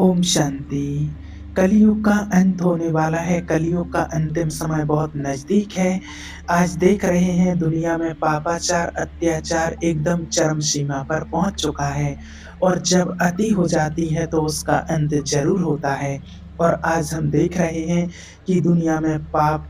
ओम शांति। कलयुग का अंत होने वाला है। कलयुग का अंतिम समय बहुत नज़दीक है। आज देख रहे हैं दुनिया में पापाचार, अत्याचार एकदम चरम सीमा पर पहुँच चुका है और जब अति हो जाती है तो उसका अंत ज़रूर होता है। और आज हम देख रहे हैं कि दुनिया में पाप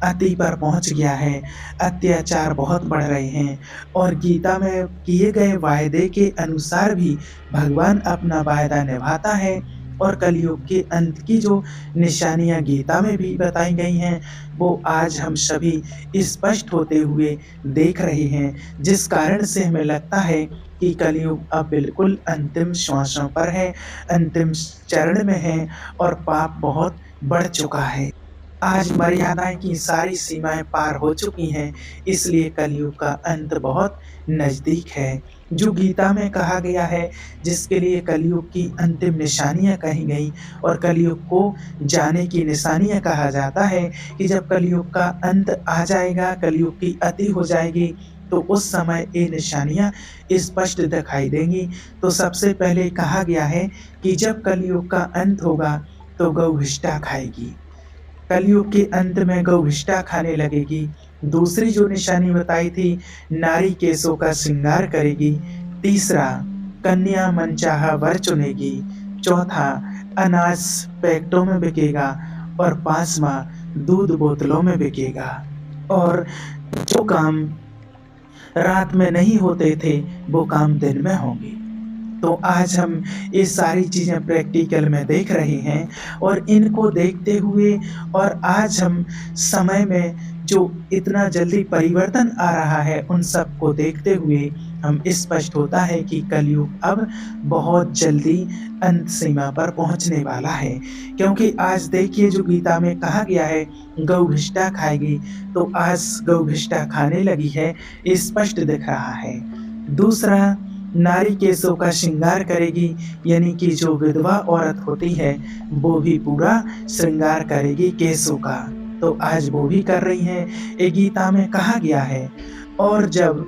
अति पर पहुँच गया है, अत्याचार बहुत बढ़ रहे हैं और गीता में किए गए वायदे के अनुसार भी भगवान अपना वायदा निभाता है और कलयुग के अंत की जो निशानियाँ गीता में भी बताई गई हैं, वो आज हम सभी स्पष्ट होते हुए देख रहे हैं, जिस कारण से हमें लगता है कि कलयुग अब बिल्कुल अंतिम श्वासों पर है, अंतिम चरण में है और पाप बहुत बढ़ चुका है। आज मर्यादाएँ की सारी सीमाएँ पार हो चुकी हैं, इसलिए कलयुग का अंत बहुत नज़दीक है। जो गीता में कहा गया है, जिसके लिए कलयुग की अंतिम निशानियाँ कही गई और कलयुग को जाने की निशानियाँ कहा जाता है कि जब कलयुग का अंत आ जाएगा, कलयुग की अति हो जाएगी, तो उस समय ये निशानियाँ स्पष्ट दिखाई देंगी। तो सबसे पहले कहा गया है कि जब कलयुग का अंत होगा, तो गौ-हत्या खाएगी। कलयुग के अंत में गौ-हत्या खाने लगेगी। दूसरी जो निशानी बताई थी, नारी केशों का श्रृंगार करेगी। तीसरा, कन्या मनचाहा वर चुनेगी। चौथा, अनाज पैकेटों में बिकेगा और पाँचवाँ, दूध बोतलों में बिकेगा। और जो काम रात में नहीं होते थे, वो काम दिन में होंगे। तो आज हम ये सारी चीज़ें प्रैक्टिकल में देख रहे हैं और इनको देखते हुए और आज हम समय में जो इतना जल्दी परिवर्तन आ रहा है, उन सबको देखते हुए हम स्पष्ट होता है कि कलयुग अब बहुत जल्दी अंत सीमा पर पहुँचने वाला है। क्योंकि आज देखिए जो गीता में कहा गया है, गौ-हत्या खाएगी, तो आज गौ-हत्या खाने लगी है, स्पष्ट दिख रहा है। दूसरा, नारी केशों का श्रृंगार करेगी, यानी कि जो विधवा औरत होती है, वो भी पूरा श्रृंगार करेगी केशों का, तो आज वो भी कर रही हैं, ये गीता में कहा गया है। और जब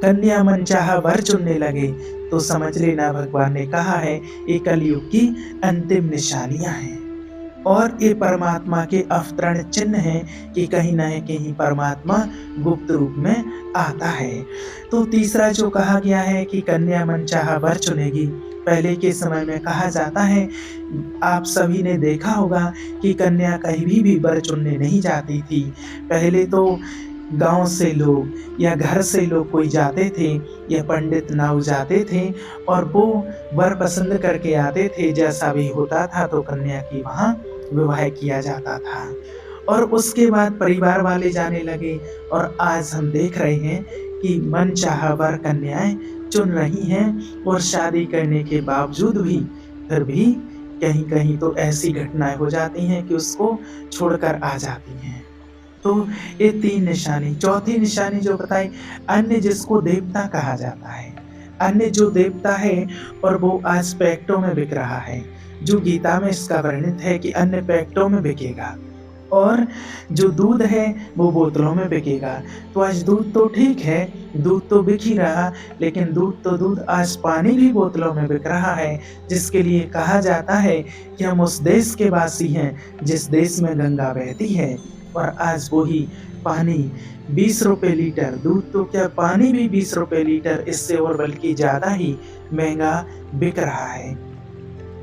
कन्या मनचाहा वर चुनने लगे, तो समझ लेना भगवान ने कहा है, ये कलयुग की अंतिम निशानियाँ हैं। और ये परमात्मा के अवतरण चिन्ह हैं कि कहीं न कहीं परमात्मा गुप्त रूप में आता है। तो तीसरा जो कहा गया है कि कन्या मनचाहा वर चुनेगी, पहले के समय में कहा जाता है, आप सभी ने देखा होगा कि कन्या कहीं भी वर चुनने नहीं जाती थी। पहले तो गाँव से लोग या घर से लोग कोई जाते थे या पंडित नाऊ जाते थे और वो वर पसंद करके आते थे, जैसा भी होता था तो कन्या की वहाँ विवाह किया जाता था। और उसके बाद परिवार वाले जाने लगे और आज हम देख रहे हैं कि मनचाहा वर कन्याएँ चुन रही हैं और शादी करने के बावजूद भी फिर भी कहीं-कहीं तो ऐसी घटनाएँ हो जाती हैं कि उसको छोड़कर आ जाती हैं। तो ये 3 निशानी, चौथी निशानी जो बताई, अन्य जिसको देवता कहा जाता है। अन्य जो देवता है और वो आज पैकेटों में बिक रहा है। जो गीता में इसका वर्णित है कि अन्य पैकेटों में बिकेगा और जो दूध है वो बोतलों में बिकेगा। तो आज दूध तो ठीक है, दूध तो बिक ही रहा, लेकिन दूध तो दूध, आज पानी भी बोतलों में बिक रहा है, जिसके लिए कहा जाता है कि हम उस देश के वासी हैं जिस देश में गंगा बहती है और आज वही पानी 20 रुपए लीटर, दूध तो क्या पानी भी 20 रुपए लीटर, इससे और बल्कि ज़्यादा ही महँगा बिक रहा है।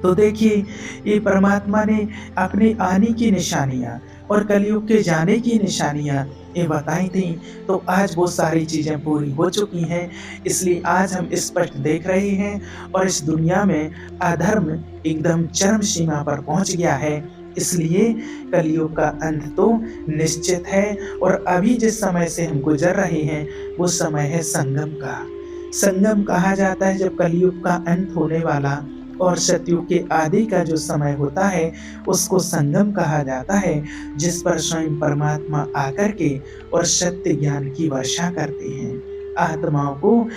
तो देखिए, ये परमात्मा ने अपने आने की निशानियाँ और कलयुग के जाने की निशानियाँ ये बताई थी, तो आज वो सारी चीज़ें पूरी हो चुकी हैं। इसलिए आज हम स्पष्ट देख रहे हैं और इस दुनिया में अधर्म एकदम चरम सीमा पर पहुँच गया है। इसलिए कलयुग का अंत तो निश्चित है और अभी जिस समय से हम गुज़र रहे हैं, वो समय है संगम का। संगम कहा जाता है जब कलयुग का अंत होने वाला और सतयुग के आदि का जो समय होता है, उसको संगम कहा जाता है, जिस पर स्वयं परमात्मा आकर के और सत्य ज्ञान की वर्षा करते हैं। आत्माओं को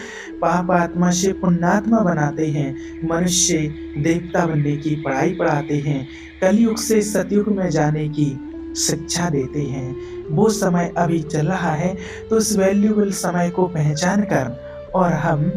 पाप आत्मा से पुण्यात्मा बनाते हैं, मनुष्य देवता बनने की पढ़ाई पढ़ाते हैं, कलयुग से सतयुग में जाने की शिक्षा देते हैं। वो समय अभी चल रहा है, तो इस वैल्यूएबल समय को पहचान कर और हम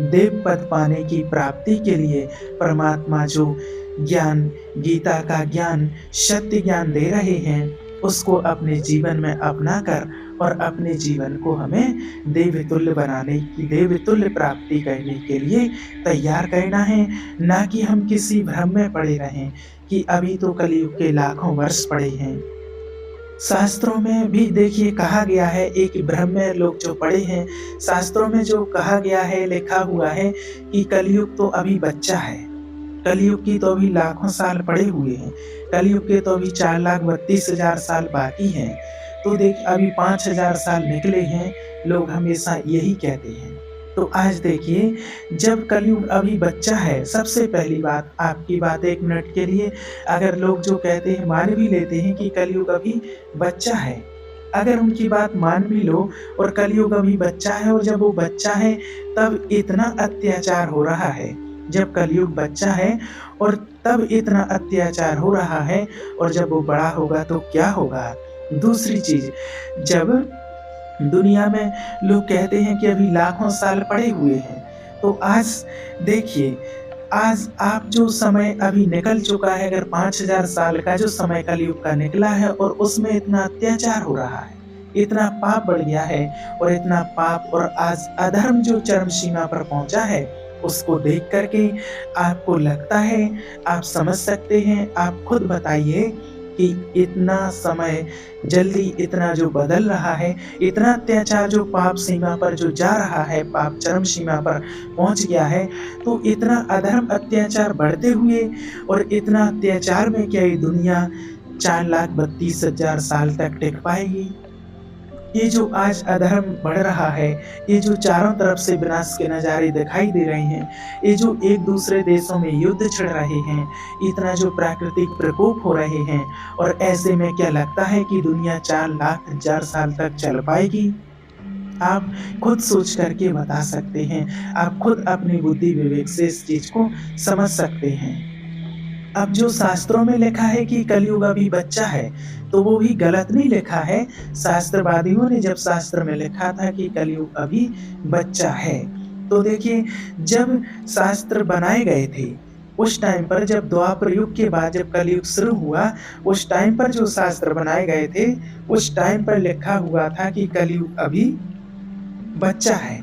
देव पद पाने की प्राप्ति के लिए परमात्मा जो ज्ञान, गीता का ज्ञान, सत्य ज्ञान दे रहे हैं, उसको अपने जीवन में अपनाकर और अपने जीवन को हमें देवतुल्य बनाने की, देवतुल्य प्राप्ति करने के लिए तैयार करना है, ना कि हम किसी भ्रम में पड़े रहें कि अभी तो कलयुग के लाखों वर्ष पड़े हैं। शास्त्रों में भी देखिए कहा गया है, एक भ्रम में लोग जो पढ़े हैं, शास्त्रों में जो कहा गया है, लिखा हुआ है कि कलयुग तो अभी बच्चा है। कलयुग की तो अभी लाखों साल पड़े हुए हैं। कलयुग के तो अभी 4,32,000 साल बाकी हैं। तो देखिए अभी 5,000 साल निकले हैं, लोग हमेशा यही कहते हैं। तो आज देखिए जब कलयुग अभी बच्चा है, सबसे पहली बात आपकी बात 1 मिनट के लिए अगर लोग जो कहते हैं मान भी लेते हैं कि कलयुग अभी बच्चा है, अगर उनकी बात मान भी लो और कलयुग अभी बच्चा है और जब वो बच्चा है तब इतना अत्याचार हो रहा है, जब कलयुग बच्चा है और तब इतना अत्याचार हो रहा है और जब वो बड़ा होगा तो क्या होगा? दूसरी चीज़, जब दुनिया में लोग कहते हैं कि अभी लाखों साल पड़े हुए हैं, तो आज देखिए, आज आप जो समय अभी निकल चुका है, अगर 5,000 साल का जो समय कलयुग का निकला है और उसमें इतना अत्याचार हो रहा है, इतना पाप बढ़ गया है और इतना पाप और आज अधर्म जो चरम सीमा पर पहुंचा है, उसको देख करके आपको लगता है, आप समझ सकते हैं, आप खुद बताइए कि इतना समय जल्दी इतना जो बदल रहा है, इतना अत्याचार जो पाप सीमा पर जो जा रहा है, पाप चरम सीमा पर पहुंच गया है, तो इतना अधर्म अत्याचार बढ़ते हुए और इतना अत्याचार में क्या ये दुनिया 4,32,000 साल तक टिक पाएगी? ये जो आज अधर्म बढ़ रहा है, ये जो चारों तरफ से विनाश के नज़ारे दिखाई दे रहे हैं, ये जो एक दूसरे देशों में युद्ध छिड़ रहे हैं, इतना जो प्राकृतिक प्रकोप हो रहे हैं और ऐसे में क्या लगता है कि दुनिया 4,00,000 साल तक चल पाएगी? आप खुद सोच करके बता सकते हैं, आप खुद अपनी बुद्धि विवेक से इस चीज़ को समझ सकते हैं। अब जो शास्त्रों में लिखा है कि कलयुग अभी बच्चा है, तो वो भी गलत नहीं लिखा है। शास्त्रवादियों ने जब शास्त्र में लिखा था कि कलयुग अभी बच्चा है, तो देखिए जब शास्त्र बनाए गए थे, उस टाइम पर जब द्वापर युग के बाद जब कलयुग शुरू हुआ, उस टाइम पर जो शास्त्र बनाए गए थे, उस टाइम पर लिखा हुआ था कि कलयुग अभी बच्चा है।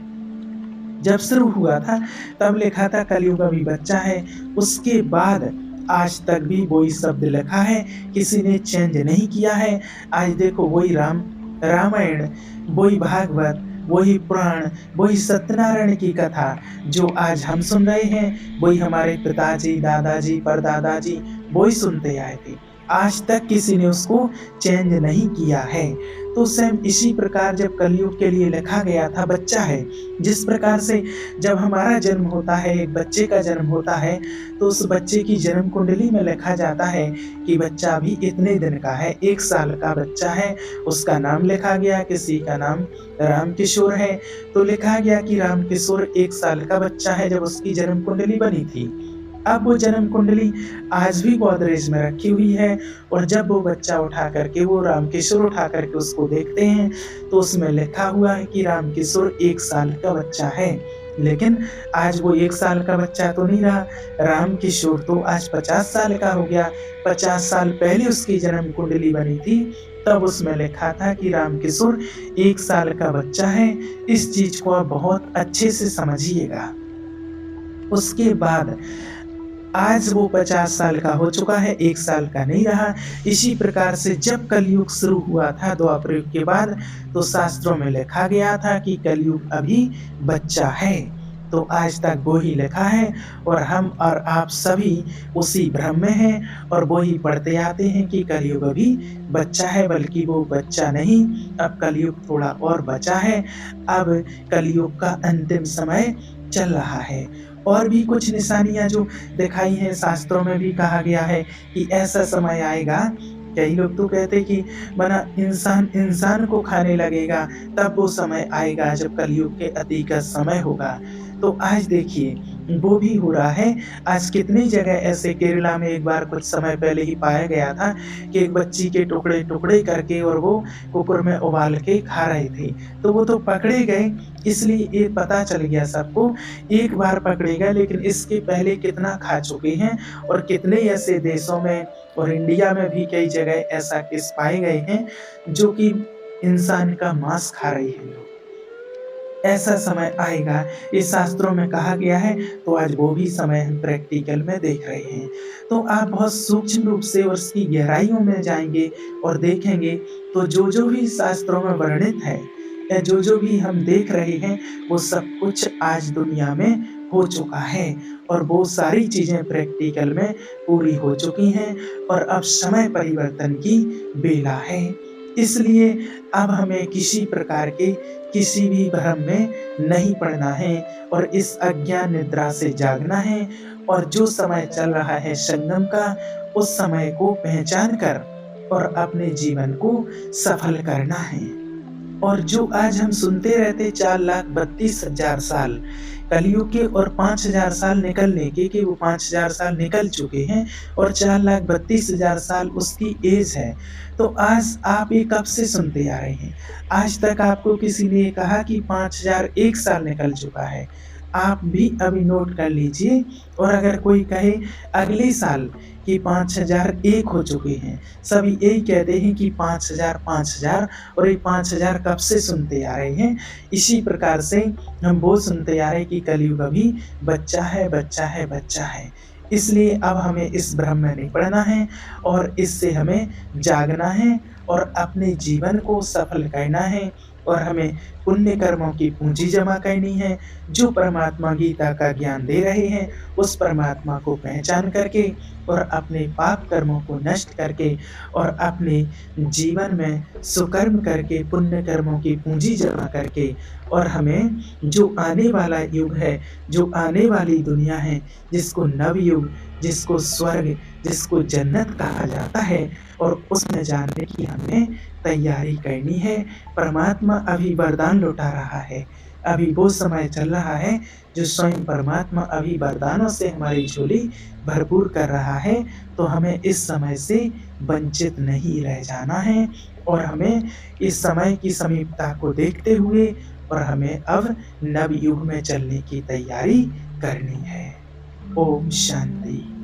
जब शुरू हुआ था तब लिखा था कलयुग अभी बच्चा है। उसके बाद आज तक भी वही शब्द लिखा है, किसी ने चेंज नहीं किया है। आज देखो वही रामायण, वही भागवत, वही पुराण, वही सत्यनारायण की कथा जो आज हम सुन रहे हैं, वही हमारे पिताजी, दादाजी, परदादाजी वही सुनते आए थे। आज तक किसी ने उसको चेंज नहीं किया है। तो सेम इसी प्रकार जब कलयुग के लिए लिखा गया था बच्चा है, जिस प्रकार से जब हमारा जन्म होता है, एक बच्चे का जन्म होता है, तो उस बच्चे की जन्म कुंडली में लिखा जाता है कि बच्चा अभी इतने दिन का है, 1 साल का बच्चा है। उसका नाम लिखा गया, किसी का नाम राम किशोर है, तो लिखा गया कि राम किशोर 1 साल का बच्चा है जब उसकी जन्म कुंडली बनी थी। अब वो जन्म कुंडली आज भी गोदरेज में रखी हुई है और जब वो बच्चा उठा करके, वो राम किशोर उठा करके उसको देखते हैं, तो उसमें लिखा हुआ है कि राम किशोर 1 साल का बच्चा है। लेकिन आज वो 1 साल का बच्चा तो नहीं रहा, राम किशोर तो आज 50 साल का हो गया। 50 साल पहले उसकी जन्म कुंडली बनी थी, तब उसमें लिखा था कि राम किशोर 1 साल का बच्चा है। इस चीज को आप बहुत अच्छे से समझिएगा। उसके बाद आज वो 50 साल का हो चुका है, 1 साल का नहीं रहा। इसी प्रकार से जब कलयुग शुरू हुआ था द्वापर युग के बाद, तो शास्त्रों में लिखा गया था कि कलयुग अभी बच्चा है। तो आज तक वो ही लिखा है और हम और आप सभी उसी भ्रम में हैं और वो ही पढ़ते आते हैं कि कलयुग अभी बच्चा है, बल्कि वो बच्चा नहीं, अब कलयुग थोड़ा और बचा है। अब कलयुग का अंतिम समय चल रहा है। और भी कुछ निशानियां जो दिखाई हैं, शास्त्रों में भी कहा गया है कि ऐसा समय आएगा, कई लोग तो कहते कि बना इंसान इंसान को खाने लगेगा, तब वो समय आएगा जब कलयुग के अति का समय होगा। तो आज देखिए वो भी हो रहा है। आज कितनी जगह ऐसे केरला में एक बार कुछ समय पहले ही पाया गया था कि एक बच्ची के टुकड़े-टुकड़े करके और वो कुकर में उबाल के खा रहे थे। तो वो तो पकड़े गए, इसलिए ये पता चल गया सबको, एक बार पकड़े गए लेकिन इसके पहले कितना खा चुके हैं और कितने ऐसे देशों में और इंडिया में भी कई जगह ऐसा केस पाए गए हैं, जो कि इंसान का मांस खा रहे हैं लोग। ऐसा समय आएगा, ये शास्त्रों में कहा गया है, तो आज वो भी समय हम प्रैक्टिकल में देख रहे हैं। तो आप बहुत सूक्ष्म रूप से और उसकी गहराइयों में जाएँगे और देखेंगे, तो जो-जो भी शास्त्रों में वर्णित है या जो-जो भी हम देख रहे हैं, वो सब कुछ आज दुनिया में हो चुका है और वो सारी चीज़ें प्रैक्टिकल में पूरी हो चुकी हैं और अब समय परिवर्तन की बेला है। इसलिए अब हमें किसी प्रकार के किसी भी भ्रम में नहीं पड़ना है और इस अज्ञान निद्रा से जागना है और जो समय चल रहा है संगम का, उस समय को पहचान कर और अपने जीवन को सफल करना है। और जो आज हम सुनते रहते 4,32,000 साल कलयुग के और 5,000 साल निकलने के कि वो 5,000 साल निकल चुके हैं और 4,32,000 साल उसकी एज है। तो आज आप ये कब से सुनते आ रहे हैं? आज तक आपको किसी ने कहा कि 5,001 साल निकल चुका है। आप भी अभी नोट कर लीजिए और अगर कोई कहे अगले साल कि 5,001 हो चुके हैं, सभी यही कहते हैं कि 5,000 5,000 और ये 5,000 कब से सुनते आ रहे हैं। इसी प्रकार से हम वो सुनते आ रहे हैं कि कलयुग अभी बच्चा है, बच्चा है, बच्चा है। इसलिए अब हमें इस भ्रम में नहीं पड़ना है और इससे हमें जागना है और अपने जीवन को सफल करना है और हमें पुण्य कर्मों की पूँजी जमा करनी है। जो परमात्मा गीता का ज्ञान दे रहे हैं, उस परमात्मा को पहचान करके और अपने पाप कर्मों को नष्ट करके और अपने जीवन में सुकर्म करके, पुण्य कर्मों की पूँजी जमा करके और हमें जो आने वाला युग है, जो आने वाली दुनिया है, जिसको नवयुग, जिसको स्वर्ग, जिसको जन्नत कहा जाता है और उसमें जाने की हमें तैयारी करनी है। परमात्मा अभी वरदान लौटा रहा है। अभी वो समय चल रहा है, जो स्वयं परमात्मा अभी वरदानों से हमारी झोली भरपूर कर रहा है, तो हमें इस समय से वंचित नहीं रह जाना है और हमें इस समय की समीपता को देखते हुए और हमें अब नवयुग में चलने की तैयारी करनी है। ओम शांति।